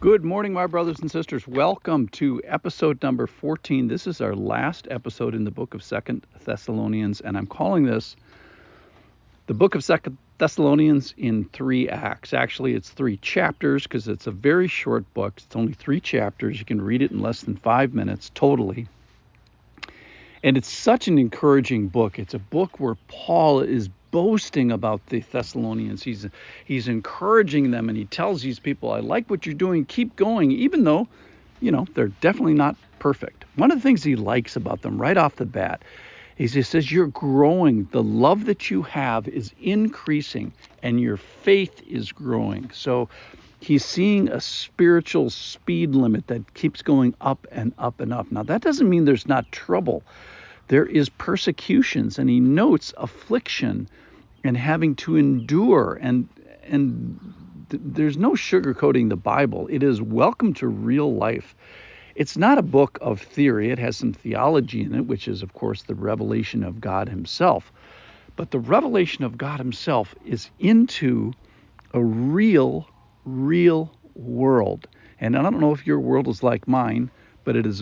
Good morning, my brothers and sisters. Welcome to episode number 14. This is our last episode in the book of 2 Thessalonians, and I'm calling this the book of 2 Thessalonians in 3 acts. Actually, it's 3 chapters because it's a very short book. It's only 3 chapters. You can read it in less than 5 minutes totally. And it's such an encouraging book. It's a book where Paul is boasting about the Thessalonians. He's encouraging them, and he tells these people, I like what you're doing, keep going, even though, they're definitely not perfect. One of the things he likes about them right off the bat is he says, you're growing. The love that you have is increasing, and your faith is growing. So he's seeing a spiritual speed limit that keeps going up and up and up. Now, that doesn't mean there's not trouble. There is persecutions, and he notes affliction and having to endure. And there's no sugarcoating the Bible. It is welcome to real life. It's not a book of theory. It has some theology in it, which is, of course, the revelation of God himself. But the revelation of God himself is into a real world. And I don't know if your world is like mine, but it is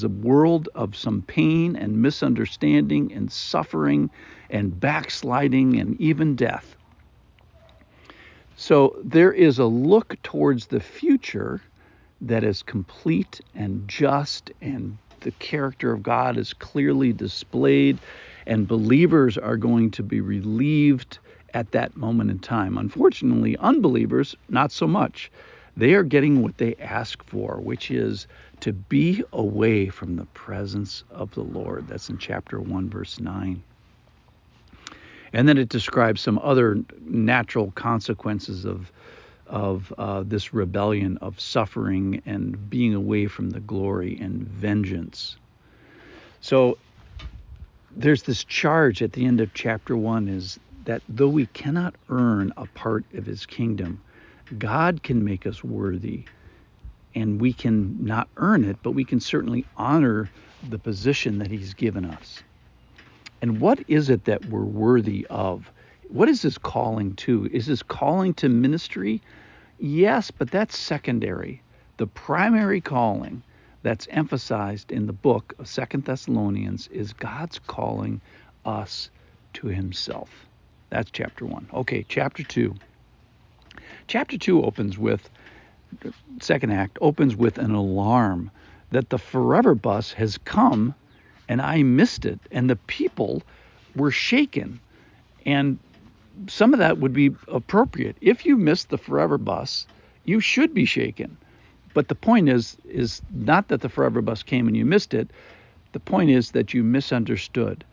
a world of some pain and misunderstanding and suffering and backsliding and even death. So there is a look towards the future that is complete and just, and the character of God is clearly displayed, and believers are going to be relieved at that moment in time. Unfortunately, unbelievers, not so much. They are getting what they ask for, which is to be away from the presence of the Lord. That's in chapter 1, verse 9. And then it describes some other natural consequences of this rebellion, of suffering and being away from the glory and vengeance. So there's this charge at the end of chapter 1 is that though we cannot earn a part of his kingdom, God can make us worthy, and we can not earn it, but we can certainly honor the position that he's given us. And what is it that we're worthy of? What is his calling to? Is his calling to ministry? Yes, but that's secondary. The primary calling that's emphasized in the book of 2 Thessalonians is God's calling us to himself. That's chapter 1. Okay, chapter 2. Chapter 2 opens with, second act, opens with an alarm that the forever bus has come and I missed it. And the people were shaken. And some of that would be appropriate. If you missed the forever bus, you should be shaken. But the point is not that the forever bus came and you missed it. The point is that you misunderstood.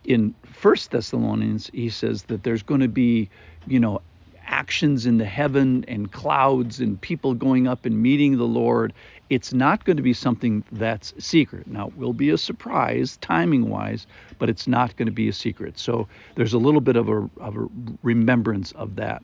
In 1 Thessalonians, he says that there's going to be, actions in the heaven and clouds and people going up and meeting the Lord. It's not going to be something that's secret. Now, it will be a surprise timing-wise, but it's not going to be a secret. So there's a little bit of a remembrance of that.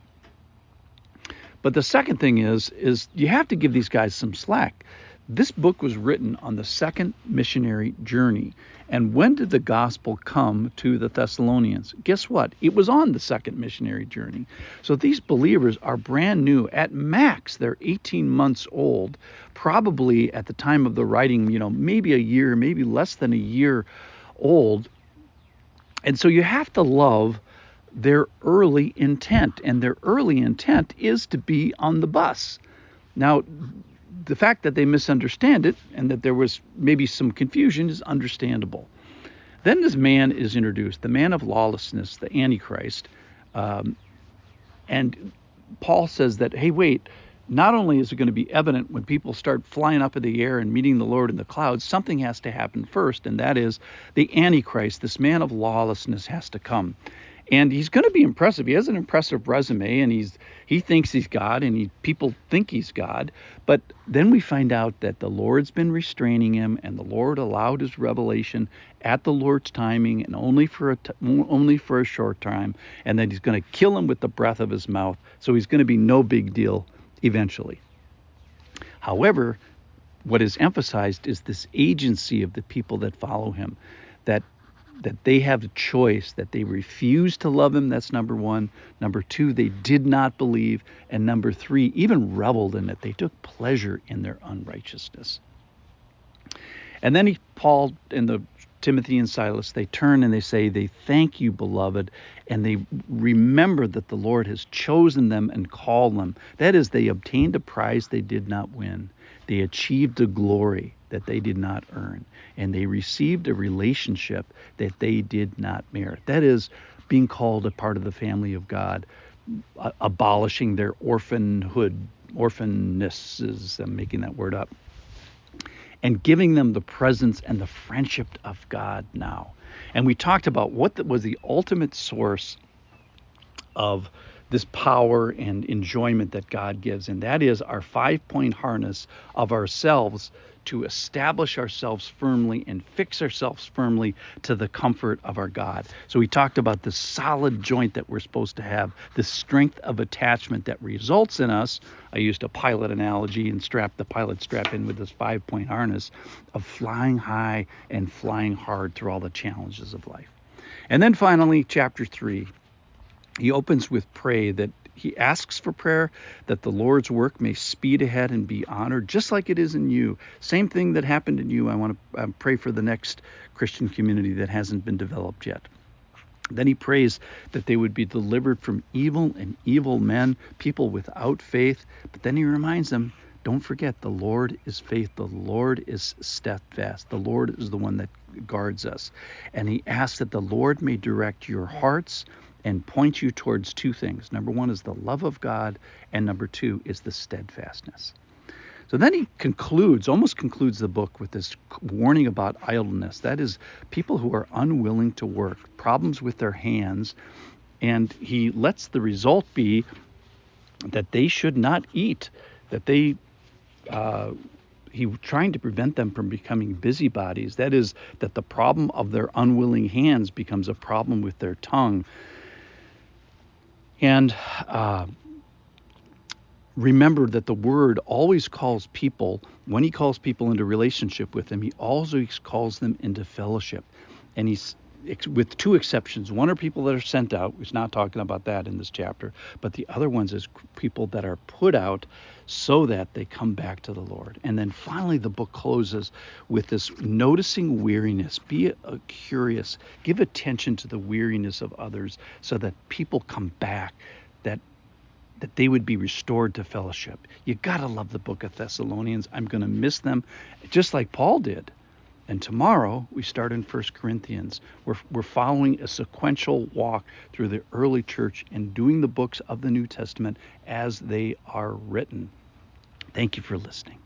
But the second thing is you have to give these guys some slack. This book was written on the second missionary journey. And when did the gospel come to the Thessalonians? Guess what? It was on the second missionary journey. So these believers are brand new. At max, they're 18 months old, probably at the time of the writing, maybe a year, maybe less than a year old. And so you have to love their early intent. And their early intent is to be on the bus. Now, the fact that they misunderstand it and that there was maybe some confusion is understandable. Then this man is introduced, the man of lawlessness, the Antichrist. And Paul says that, hey, wait, not only is it going to be evident when people start flying up in the air and meeting the Lord in the clouds, something has to happen first, and that is the Antichrist, this man of lawlessness, has to come. And he's going to be impressive. He has an impressive resume, and he thinks he's God, and people think he's God. But then we find out that the Lord's been restraining him, and the Lord allowed his revelation at the Lord's timing, and only for a short time, and that he's going to kill him with the breath of his mouth. So he's going to be no big deal eventually. However, what is emphasized is this agency of the people that follow him, that that they have a choice, that they refuse to love him. That's number one. Number two, they did not believe. And number three, even reveled in it. They took pleasure in their unrighteousness. And then Paul and Timothy and Silas, they turn and they say, they thank you, beloved, and they remember that the Lord has chosen them and called them. That is, they obtained a prize they did not win. They achieved a glory that they did not earn, and they received a relationship that they did not merit. That is, being called a part of the family of God, abolishing their orphannesses, I'm making that word up, and giving them the presence and the friendship of God now. And we talked about what was the ultimate source of this power and enjoyment that God gives, and that is our 5-point harness of ourselves to establish ourselves firmly and fix ourselves firmly to the comfort of our God. So we talked about the solid joint that we're supposed to have, the strength of attachment that results in us. I used a pilot analogy and the pilot strap in with this 5-point harness of flying high and flying hard through all the challenges of life. And then finally, chapter 3, he opens with that he asks for prayer that the Lord's work may speed ahead and be honored, just like it is in you. Same thing that happened in you. I want to pray for the next Christian community that hasn't been developed yet. Then he prays that they would be delivered from evil and evil men, people without faith. But then he reminds them, don't forget, the Lord is faith. The Lord is steadfast. The Lord is the one that guards us. And he asks that the Lord may direct your hearts and point you towards two things. Number one is the love of God, and number two is the steadfastness. So then he almost concludes the book with this warning about idleness. That is, people who are unwilling to work, problems with their hands, and he lets the result be that they should not eat, that he's trying to prevent them from becoming busybodies. That is, that the problem of their unwilling hands becomes a problem with their tongue. And remember that the Word always calls people, when he calls people into relationship with him, he always calls them into fellowship. And he's, with two exceptions. One are people that are sent out. He's not talking about that in this chapter. But the other ones is people that are put out so that they come back to the Lord. And then finally the book closes with this noticing weariness. Be curious. Give attention to the weariness of others so that people come back, that they would be restored to fellowship. You got to love the book of Thessalonians. I'm going to miss them just like Paul did. And tomorrow we start in 1 Corinthians. We're following a sequential walk through the early church and doing the books of the New Testament as they are written. Thank you for listening.